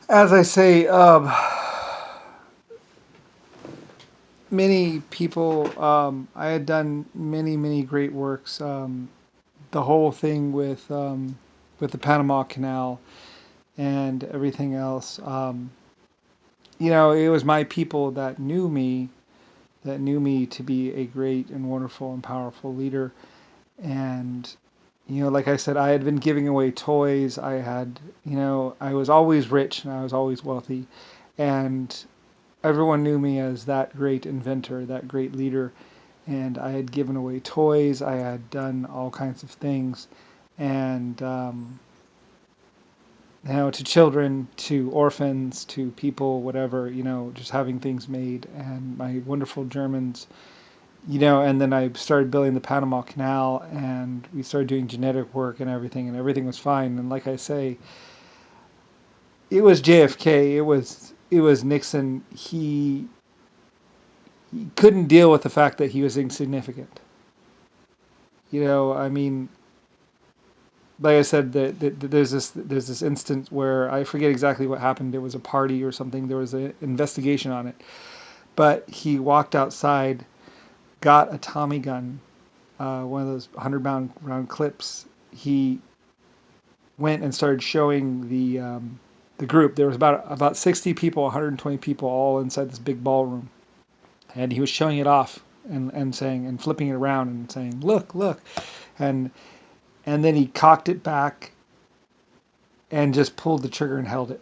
As I say, many people. I had done many great works. The whole thing with the Panama Canal and everything else. It was my people that knew me to be a great and wonderful and powerful leader. And like I said, I had been giving away toys. I was always rich and I was always wealthy, and everyone knew me as that great inventor, that great leader. And I had given away toys. I had done all kinds of things, and to children, to orphans, to people, whatever, just having things made. And my wonderful Germans, and then I started building the Panama Canal, and we started doing genetic work and everything was fine. And like I say, it was JFK, it was Nixon. He couldn't deal with the fact that he was insignificant. I mean, like I said, there's this instance where I forget exactly what happened. It was a party or something. There was an investigation on it, but he walked outside, got a Tommy gun, one of those 100 round clips. He went and started showing the group. There was about 60 people, 120 people, all inside this big ballroom, and he was showing it off and saying and flipping it around and saying, "Look, look," and and then he cocked it back and just pulled the trigger and held it.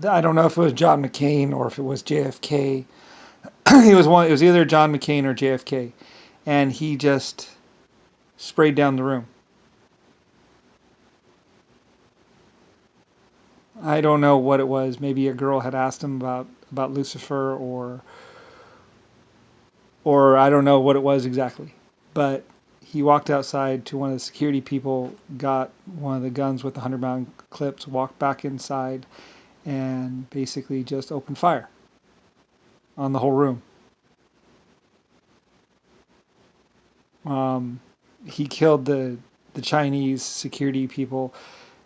I don't know if it was John McCain or if it was JFK. It was one. It was either John McCain or JFK, and he just sprayed down the room. I don't know what it was. Maybe a girl had asked him about Lucifer, or I don't know what it was exactly. But he walked outside to one of the security people, got one of the guns with the 100 round clips, walked back inside, and basically just opened fire on the whole room. Um, he killed the Chinese security people,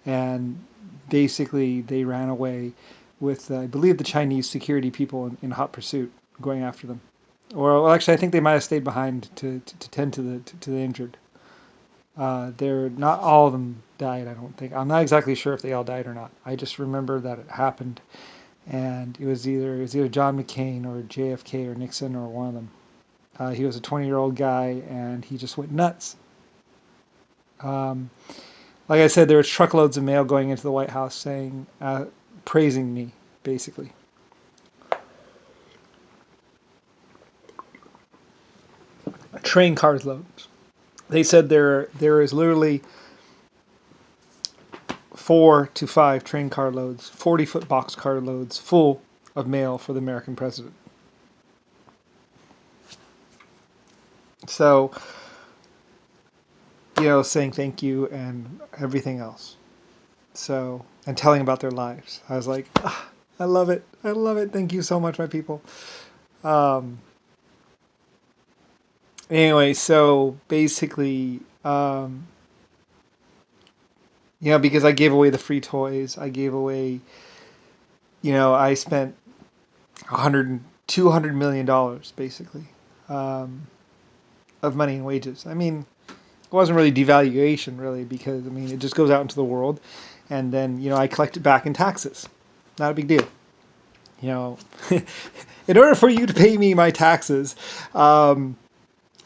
and basically they ran away with, I believe, the Chinese security people in hot pursuit, going after them. Or well, actually, I think they might have stayed behind to tend to the injured. They're not all of them died. I don't think. I'm not exactly sure if they all died or not. I just remember that it happened, and it was either John McCain or JFK or Nixon or one of them. He was a 20-year-old guy, and he just went nuts. Um, like I said, there was truckloads of mail going into the White House saying, praising me, basically. Train carloads. They said there is literally 4 to 5 train carloads, 40-foot box carloads full of mail for the American president. So, saying thank you and everything else. So, and telling about their lives. I was like, I love it. I love it. Thank you so much, my people. Um, anyway, so basically, because I gave away the free toys, I gave away, I spent 200 million dollars basically, um, of money and wages. I mean, it wasn't really devaluation, really, because I mean, it just goes out into the world, and then I collect it back in taxes. Not a big deal. You know, in order for you to pay me my taxes, I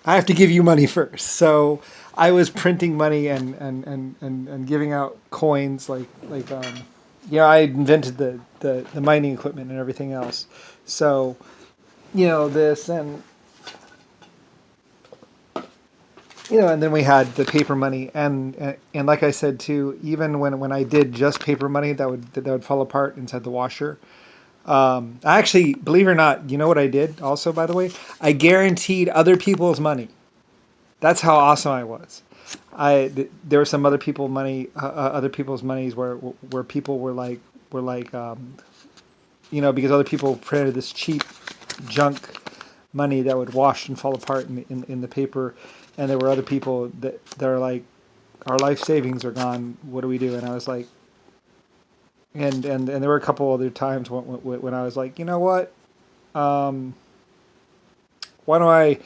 have to give you money first. So I was printing money and giving out coins I invented the mining equipment and everything else. So, this and then we had the paper money, and like I said too, even when I did just paper money that would fall apart inside the washer. I actually, believe it or not, you know what I did also, by the way? I guaranteed other people's money. That's how awesome I was. There were some other people's monies where people were like, because other people printed this cheap junk money that would wash and fall apart in the paper, and there were other people that are like, our life savings are gone. What do we do? And I was like, And there were a couple other times when I was like, you know what, um, why don't I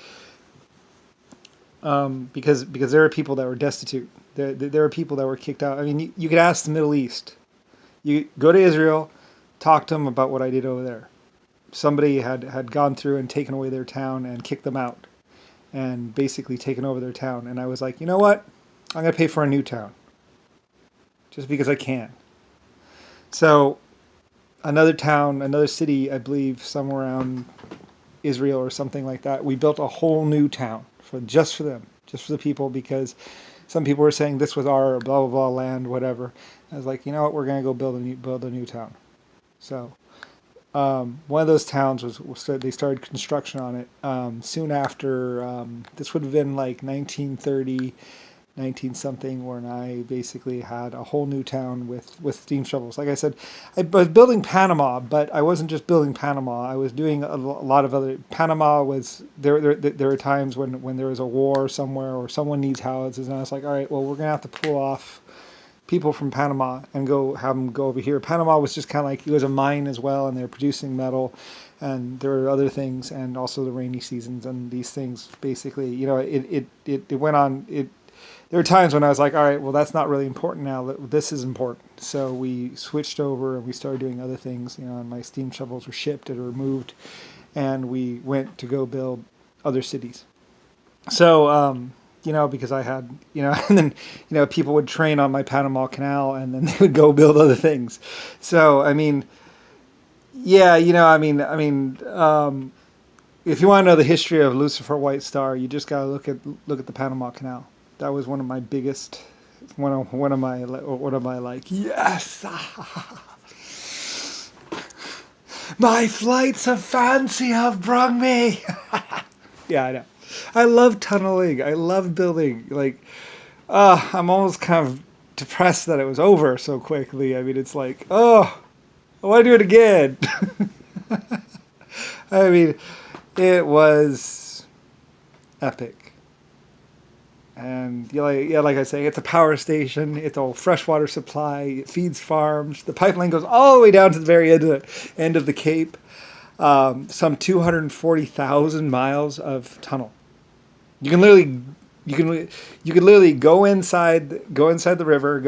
because there are people that were destitute. There are people that were kicked out. I mean, you could ask the Middle East. You go to Israel, talk to them about what I did over there. Somebody had gone through and taken away their town and kicked them out and basically taken over their town. And I was like, you know what? I'm going to pay for a new town just because I can. So another town, another city, I believe, somewhere around Israel or something like that. We built a whole new town for them, just for the people, because some people were saying this was our blah blah blah land, whatever. I was like, you know what, we're gonna go build a new town. So one of those towns they started construction on it soon after. This would have been like 1930, 19 something, when I basically had a whole new town with steam shovels. Like I said, I was building Panama, but I wasn't just building Panama. I was doing a lot of other. Panama was there were times when there was a war somewhere or someone needs houses, and I was like, all right, well, we're gonna have to pull off people from Panama and go have them go over here. Panama was just kind of like, it was a mine as well, and they're producing metal, and there were other things, and also the rainy seasons and these things. Basically, it went on. There were times when I was like, all right, well, that's not really important now. This is important. So we switched over and we started doing other things. And my steam shovels were shipped or moved, and we went to go build other cities. So, because I had, and then, people would train on my Panama Canal, and then they would go build other things. So, I mean, yeah, if you want to know the history of Lucifer White Star, you just got to look at the Panama Canal. That was one of my biggest, one of my like, yes, my flights of fancy have brung me. Yeah, I know. I love tunneling. I love building. Like, I'm almost kind of depressed that it was over so quickly. I mean, it's like, oh, I want to do it again. I mean, it was epic. And like I say, it's a power station. It's a freshwater supply. It feeds farms. The pipeline goes all the way down to the very end of the Cape. Some 240,000 miles of tunnel. You can literally, you can literally go inside the river.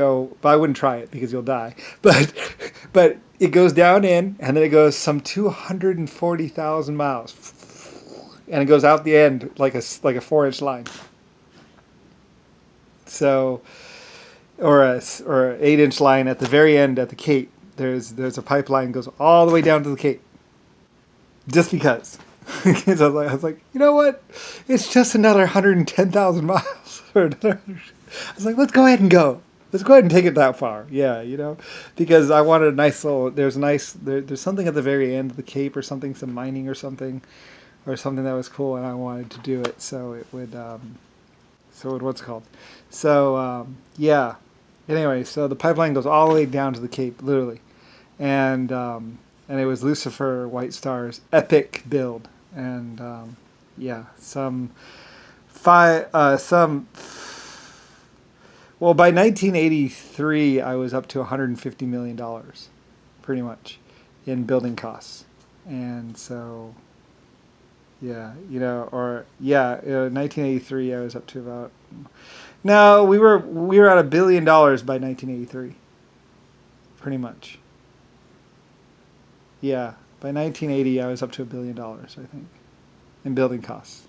But I wouldn't try it because you'll die. But it goes down in, and then it goes some 240,000 miles, and it goes out the end like a 4-inch line. So, or a 8-inch line at the very end at the Cape. There's a pipeline goes all the way down to the Cape. Just because. Because I was like, you know what? It's just another 110,000 miles. I was like, let's go ahead and go. Let's go ahead and take it that far. Yeah, because I wanted a nice little. There's something at the very end of the Cape or something, some mining or something that was cool, and I wanted to do it. So it would. What's it called? So yeah. Anyway, so the pipeline goes all the way down to the Cape, literally, and it was Lucifer White Star's epic build, and yeah, well, by 1983, I was up to $150 million, pretty much, in building costs, and so. Yeah, 1983, I was up to about. No, we were at $1 billion by 1983, pretty much. Yeah, by 1980, I was up to $1 billion, I think, in building costs.